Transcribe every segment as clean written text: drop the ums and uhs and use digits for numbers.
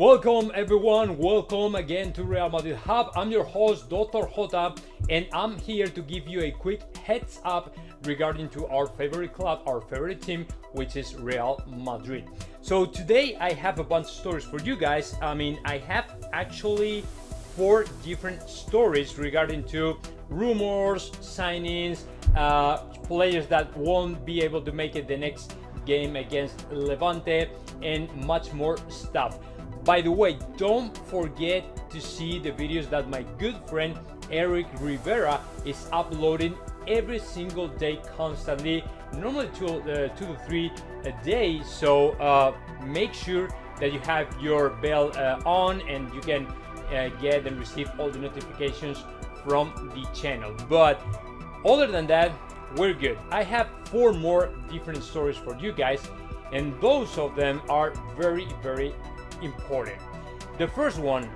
Welcome everyone, welcome again to Real Madrid Hub. I'm your host Dr. Jota, and I'm here to give you a quick heads up regarding to our favorite club, our favorite team, which is Real Madrid. So today I have a bunch of stories for you guys. I have actually 4 different stories regarding to rumors, signings, players that won't be able to make it the next game against Levante, and much more stuff. By the way, don't forget to see the videos that my good friend Eric Rivera is uploading every single day constantly, normally 2 to 3 a day. So make sure that you have your bell on and you can get and receive all the notifications from the channel. But other than that, we're good. I have 4 more different stories for you guys, and those of them are very important. The first one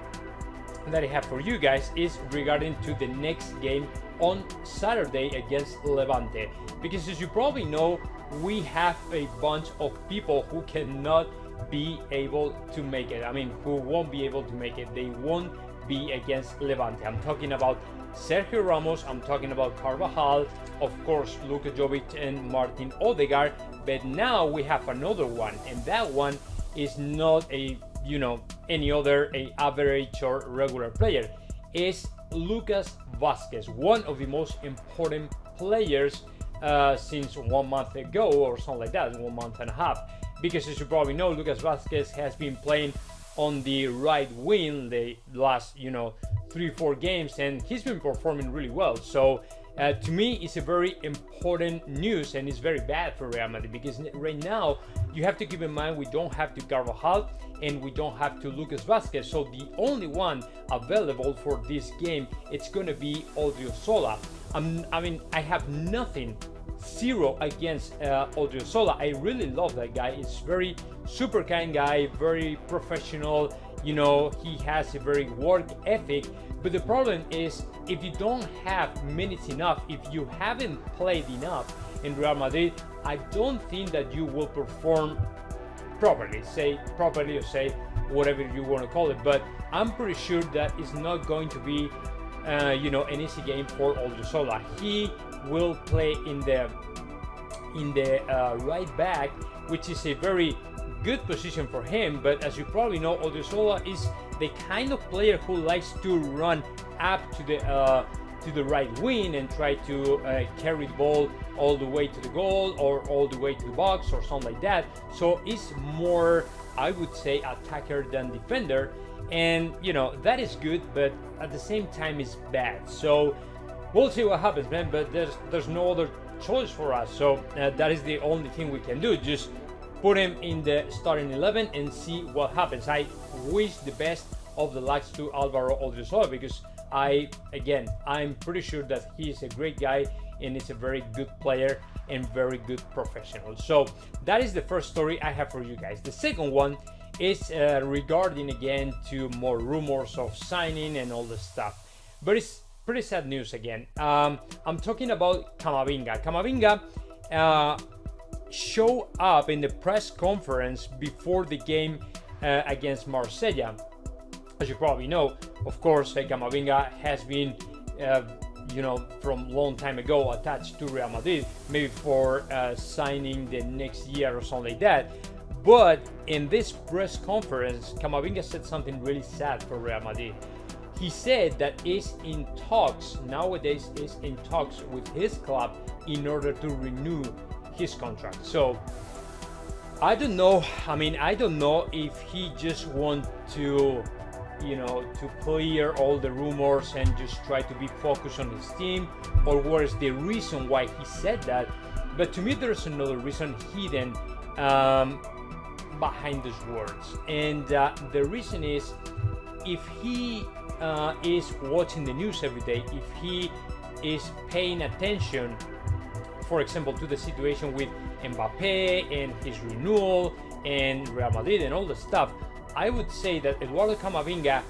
that I have for you guys is regarding to the next game on Saturday against Levante, because as you probably know, we have a bunch of people who cannot be able to make it. Who won't be able to make it. They won't be against Levante. I'm talking about Sergio Ramos, I'm talking about Carvajal, of course Luka Jovic and Martin Odegaard, but now we have another one, and that one is not any other average or regular player. Is Lucas Vázquez, one of the most important players since 1 month ago or something like that, 1 month and a half, because as you probably know, Lucas Vázquez has been playing on the right wing the last 3-4 games, and he's been performing really well. So to me, it's a very important news, and it's very bad for Real Madrid, because right now you have to keep in mind we don't have to Carvajal and we don't have to Lucas Vázquez. So the only one available for this game, it's gonna be Odriozola. I have nothing, zero against Odriozola. I really love that guy. He's very super kind guy, very professional. He has a very work ethic. But the problem is, if you don't have minutes enough, if you haven't played enough in Real Madrid, I don't think that you will perform properly, or say whatever you want to call it. But I'm pretty sure that it's not going to be an easy game for Odriozola. He will play in the right back, which is a very good position for him. But as you probably know, Odriozola is the kind of player who likes to run up to the right wing and try to carry the ball all the way to the goal or all the way to the box or something like that. So it's more, I would say, attacker than defender, and that is good, but at the same time it's bad. So we'll see what happens, man. But there's no other choice for us. So that is the only thing we can do. Just put him in the starting 11 and see what happens. I wish the best of the lucks to Alvaro Odriozola, because I'm pretty sure that he is a great guy and is a very good player and very good professional. So that is the first story I have for you guys. The second one is regarding again to more rumors of signing and all this stuff, but it's pretty sad news again. I'm talking about Camavinga. Camavinga show up in the press conference before the game against Marseille. As you probably know, of course, Camavinga has been from long time ago attached to Real Madrid, maybe for signing the next year or something like that. But in this press conference, Camavinga said something really sad for Real Madrid. He said that nowadays is in talks with his club in order to renew his contract. So I don't know. I don't know if he just want to clear all the rumors and just try to be focused on his team, or what is the reason why he said that. But to me, there's another reason hidden behind these words, and the reason is, if he is watching the news every day, if he is paying attention, for example, to the situation with Mbappe and his renewal and Real Madrid and all the stuff, I would say that Eduardo Camavinga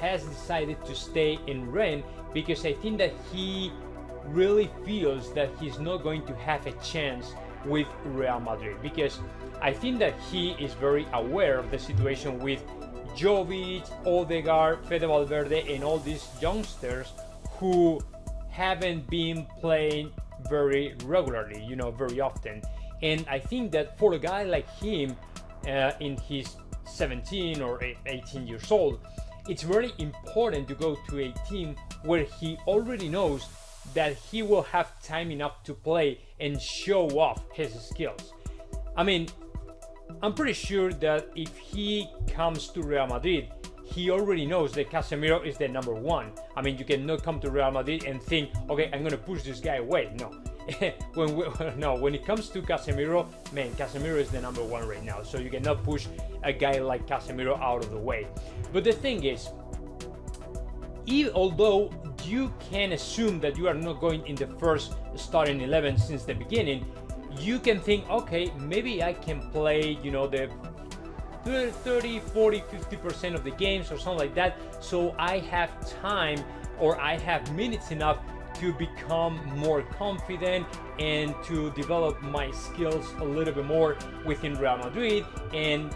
has decided to stay in Rennes, because I think that he really feels that he's not going to have a chance with Real Madrid, because I think that he is very aware of the situation with Jovic, Odegaard, Fede Valverde, and all these youngsters who haven't been playing very regularly, very often. And I think that for a guy like him, in his 17 or 18 years old, it's very important to go to a team where he already knows that he will have time enough to play and show off his skills. I mean, I'm pretty sure that if he comes to Real Madrid, he already knows that Casemiro is the number one. I mean, you cannot come to Real Madrid and think, okay, I'm gonna push this guy away. No. When it comes to Casemiro, man, Casemiro is the number one right now. So you cannot push a guy like Casemiro out of the way. But the thing is, although you can assume that you are not going in the first starting 11 since the beginning, you can think, okay, maybe I can play, the 30, 40, 50% of the games or something like that. So I have time, or I have minutes enough to become more confident and to develop my skills a little bit more within Real Madrid, and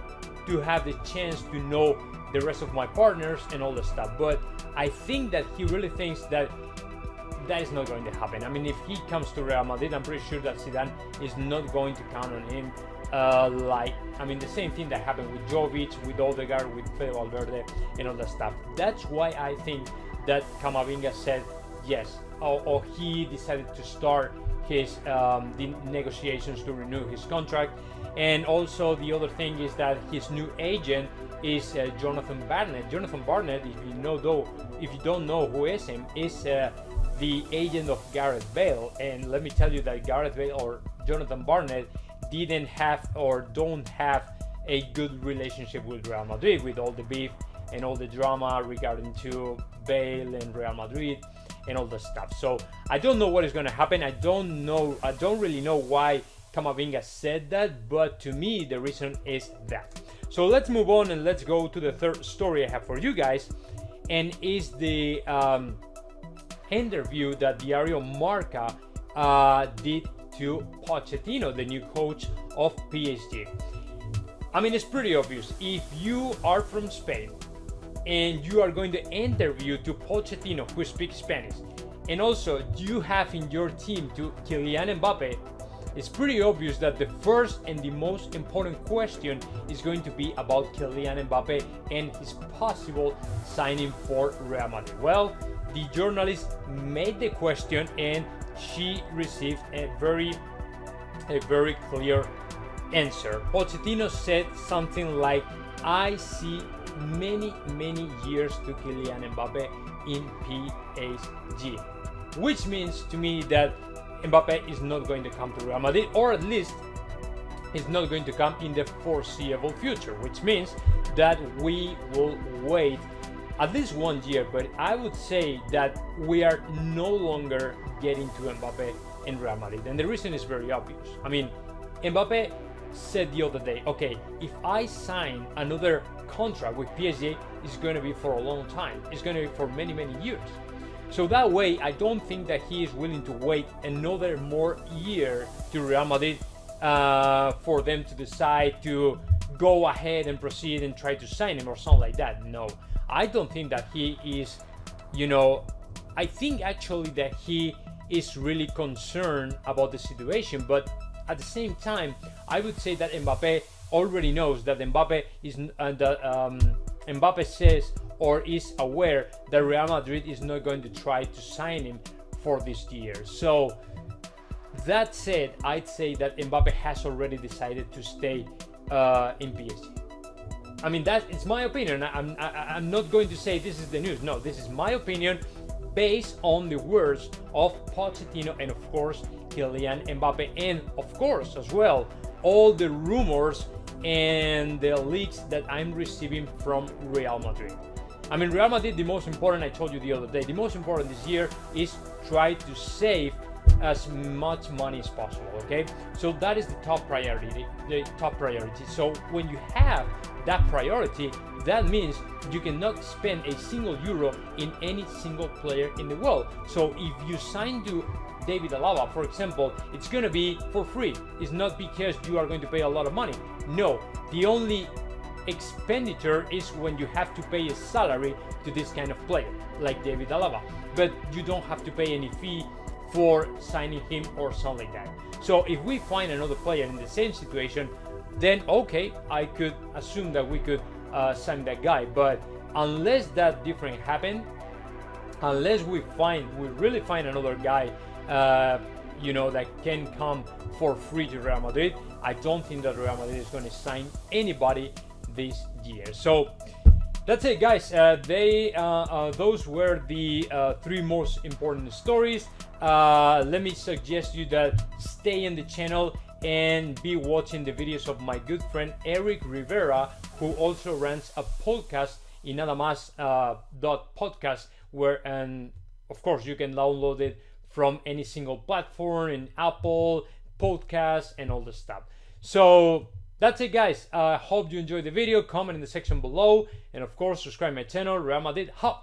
to have the chance to know the rest of my partners and all the stuff. But I think that he really thinks that that is not going to happen. I mean, if he comes to Real Madrid, I'm pretty sure that Zidane is not going to count on him. The same thing that happened with Jovic, with Odegaard, with Fede Valverde, and all that stuff. That's why I think that Camavinga said yes, or he decided to start his the negotiations to renew his contract. And also the other thing is that his new agent is Jonathan Barnett. Jonathan Barnett, if you don't know who is him, is the agent of Gareth Bale. And let me tell you that Gareth Bale or Jonathan Barnett didn't have or don't have a good relationship with Real Madrid, with all the beef and all the drama regarding to Bale and Real Madrid and all the stuff. So I don't know what is going to happen. I don't really know why Camavinga said that, but to me the reason is that. So let's move on and let's go to the third story I have for you guys, and is the interview that Diario Marca did to Pochettino, the new coach of PSG. I mean, it's pretty obvious. If you are from Spain and you are going to interview to Pochettino, who speaks Spanish, and also you have in your team to Kylian Mbappe, it's pretty obvious that the first and the most important question is going to be about Kylian Mbappe and his possible signing for Real Madrid. Well, the journalist made the question and she received a very clear answer. Pochettino said something like, I see many years to Kylian Mbappe in PSG, which means to me that Mbappe is not going to come to Real Madrid, or at least is not going to come in the foreseeable future, which means that we will wait at least 1 year. But I would say that we are no longer getting to Mbappe in Real Madrid, and the reason is very obvious. I mean, Mbappe said the other day, okay, if I sign another contract with PSG, it's going to be for a long time. It's going to be for many years. So that way, I don't think that he is willing to wait another more year to Real Madrid for them to decide to go ahead and proceed and try to sign him or something like that. No, I don't think that he is, I think actually that he is really concerned about the situation. But at the same time, I would say that Mbappe already knows that Mbappe says or is aware that Real Madrid is not going to try to sign him for this year. So that said, I'd say that Mbappe has already decided to stay in PSG. I mean, that it's my opinion. I'm not going to say this is the news. No, this is my opinion based on the words of Pochettino and of course Kylian Mbappe, and of course as well all the rumors and the leaks that I'm receiving from Real Madrid. I mean, Real Madrid, the most important, I told you the other day, the most important this year is try to save as much money as possible, okay? So that is the top priority, So when you have that priority, that means you cannot spend a single euro in any single player in the world. So if you sign to David Alaba, for example, it's going to be for free. It's not because you are going to pay a lot of money. No, the only expenditure is when you have to pay a salary to this kind of player, like David Alaba, but you don't have to pay any fee for signing him or something like that. So if we find another player in the same situation, then okay, I could assume that we could sign that guy. But unless that different happen, unless we really find another guy, that can come for free to Real Madrid, I don't think that Real Madrid is going to sign anybody this year. So that's it, guys. Those were the 3 most important stories. Let me suggest you that stay in the channel and be watching the videos of my good friend Eric Rivera, who also runs a podcast in nadamas.podcast, and of course you can download it from any single platform in Apple Podcasts and all the stuff. So that's it, guys. I hope you enjoyed the video. Comment in the section below, and of course subscribe my channel, Real Madrid Hub.